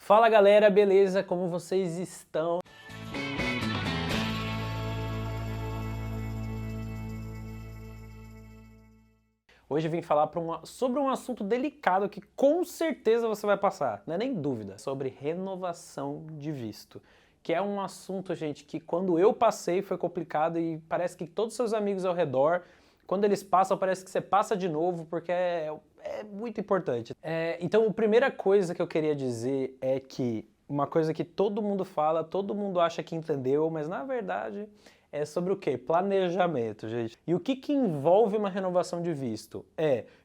Fala galera, beleza? Como vocês estão? Hoje eu vim falar sobre um assunto delicado que com certeza você vai passar, não é nem dúvida, sobre renovação de visto. Que é um assunto, gente, que quando eu passei foi complicado e parece que todos os seus amigos ao redor, quando eles passam, parece que você passa de novo, porque é muito importante. Então, a primeira coisa que eu queria dizer é que uma coisa que todo mundo fala, todo mundo acha que entendeu, mas na verdade é sobre o quê? Planejamento, gente. E o que envolve uma renovação de visto?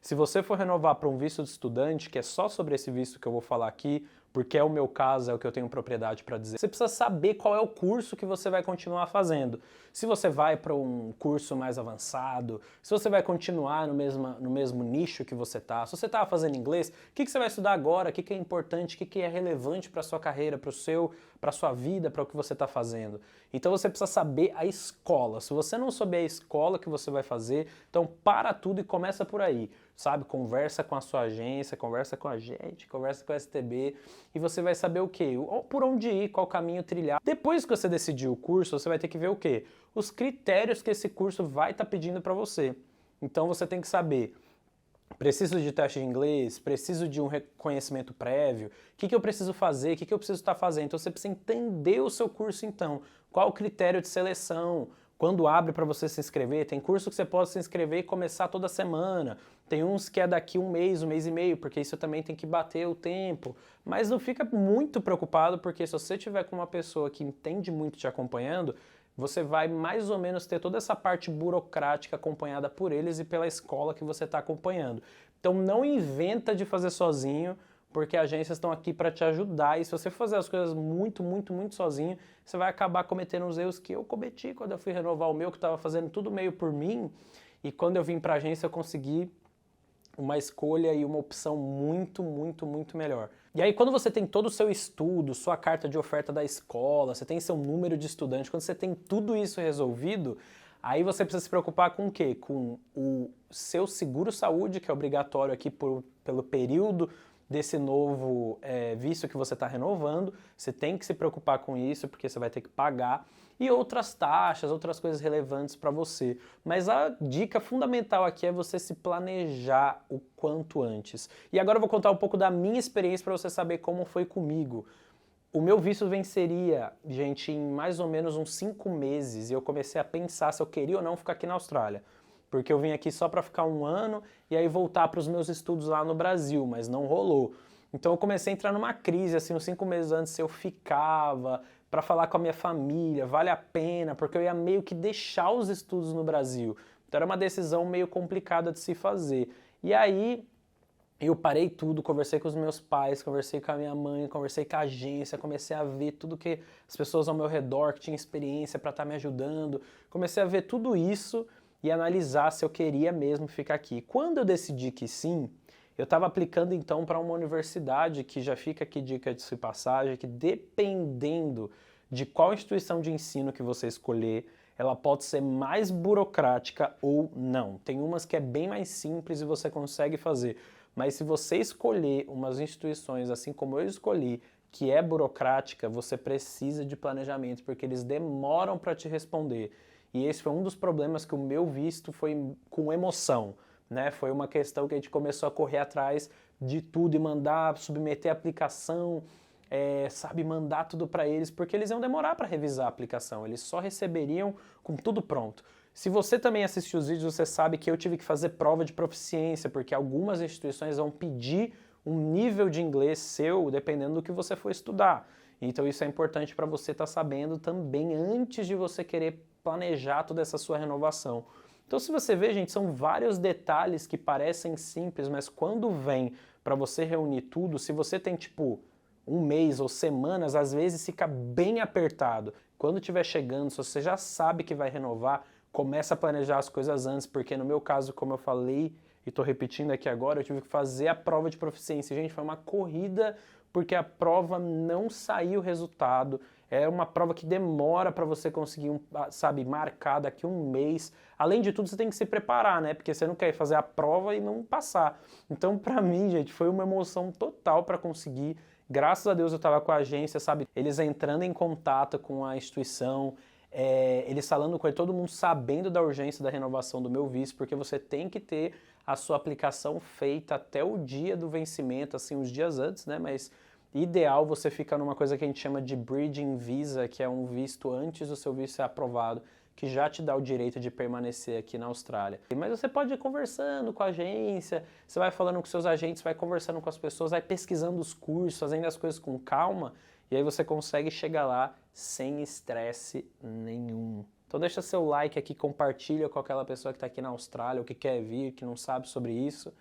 Se você for renovar para um visto de estudante, que é só sobre esse visto que eu vou falar aqui, porque é o meu caso, é o que eu tenho propriedade para dizer, você precisa saber qual é o curso que você vai continuar fazendo. Se você vai para um curso mais avançado, se você vai continuar no mesmo nicho que você está, se você está fazendo inglês, o que você vai estudar agora, o que é importante, o que é relevante para a sua carreira, para a sua vida, para o que você está fazendo. Então você precisa saber a escola. Se você não souber a escola que você vai fazer, então para tudo e começa por aí. Sabe, conversa com a sua agência, conversa com a gente, conversa com a STB e você vai saber o quê? Por onde ir, qual caminho trilhar. Depois que você decidir o curso, você vai ter que ver o quê? Os critérios que esse curso vai estar pedindo para você. Então você tem que saber, preciso de teste de inglês, preciso de um reconhecimento prévio, o que eu preciso fazer, o que eu preciso estar fazendo. Então você precisa entender o seu curso então, qual o critério de seleção, quando abre para você se inscrever, tem curso que você pode se inscrever e começar toda semana, tem uns que é daqui um mês e meio, porque isso também tem que bater o tempo, mas não fica muito preocupado, porque se você tiver com uma pessoa que entende muito te acompanhando, você vai mais ou menos ter toda essa parte burocrática acompanhada por eles e pela escola que você está acompanhando. Então não inventa de fazer sozinho, porque agências estão aqui para te ajudar, e se você fazer as coisas muito sozinho, você vai acabar cometendo os erros que eu cometi quando eu fui renovar o meu, que estava fazendo tudo meio por mim, e quando eu vim para a agência eu consegui uma escolha e uma opção muito melhor. E aí quando você tem todo o seu estudo, sua carta de oferta da escola, você tem seu número de estudante, quando você tem tudo isso resolvido, aí você precisa se preocupar com o quê? Com o seu seguro-saúde, que é obrigatório aqui pelo período desse novo visto que você está renovando, você tem que se preocupar com isso, porque você vai ter que pagar, e outras taxas, outras coisas relevantes para você. Mas a dica fundamental aqui é você se planejar o quanto antes. E agora eu vou contar um pouco da minha experiência para você saber como foi comigo. O meu visto venceria, gente, em mais ou menos uns 5 meses, e eu comecei a pensar se eu queria ou não ficar aqui na Austrália. Porque eu vim aqui só para ficar um ano e aí voltar para os meus estudos lá no Brasil, mas não rolou. Então eu comecei a entrar numa crise, assim, uns 5 meses antes, se eu ficava para falar com a minha família, vale a pena, porque eu ia meio que deixar os estudos no Brasil. Então era uma decisão meio complicada de se fazer. E aí eu parei tudo, conversei com os meus pais, conversei com a minha mãe, conversei com a agência, comecei a ver tudo que as pessoas ao meu redor que tinham experiência para estar me ajudando, comecei a ver tudo isso e analisar se eu queria mesmo ficar aqui. Quando eu decidi que sim, eu estava aplicando então para uma universidade, que já fica aqui dica de passagem, que dependendo de qual instituição de ensino que você escolher, ela pode ser mais burocrática ou não. Tem umas que é bem mais simples e você consegue fazer, mas se você escolher umas instituições assim como eu escolhi, que é burocrática, você precisa de planejamento, porque eles demoram para te responder. E esse foi um dos problemas que o meu visto foi com emoção, né? Foi uma questão que a gente começou a correr atrás de tudo e mandar, submeter a aplicação, mandar tudo para eles, porque eles iam demorar para revisar a aplicação, eles só receberiam com tudo pronto. Se você também assistiu os vídeos, você sabe que eu tive que fazer prova de proficiência, porque algumas instituições vão pedir um nível de inglês seu, dependendo do que você for estudar. Então isso é importante para você estar sabendo também antes de você querer planejar toda essa sua renovação. Então se você vê, gente, são vários detalhes que parecem simples, mas quando vem para você reunir tudo, se você tem tipo um mês ou semanas, às vezes fica bem apertado. Quando estiver chegando, se você já sabe que vai renovar, começa a planejar as coisas antes, porque no meu caso, como eu falei e estou repetindo aqui agora, eu tive que fazer a prova de proficiência. Gente, foi uma corrida porque a prova não saiu o resultado. É uma prova que demora para você conseguir, marcar daqui um mês. Além de tudo, você tem que se preparar, né? Porque você não quer fazer a prova e não passar. Então, para mim, gente, foi uma emoção total para conseguir. Graças a Deus eu estava com a agência, sabe? Eles entrando em contato com a instituição, eles falando com ele, todo mundo sabendo da urgência da renovação do meu visto, porque você tem que ter a sua aplicação feita até o dia do vencimento, assim, uns dias antes, né? Mas ideal você ficar numa coisa que a gente chama de Bridging Visa, que é um visto antes do seu visto ser aprovado, que já te dá o direito de permanecer aqui na Austrália. Mas você pode ir conversando com a agência, você vai falando com seus agentes, vai conversando com as pessoas, vai pesquisando os cursos, fazendo as coisas com calma, e aí você consegue chegar lá sem estresse nenhum. Então deixa seu like aqui, compartilha com aquela pessoa que está aqui na Austrália, ou que quer vir, que não sabe sobre isso,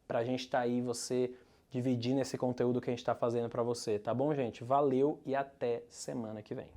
pra gente estar aí, você dividindo esse conteúdo que a gente está fazendo para você, tá bom, gente? Valeu e até semana que vem.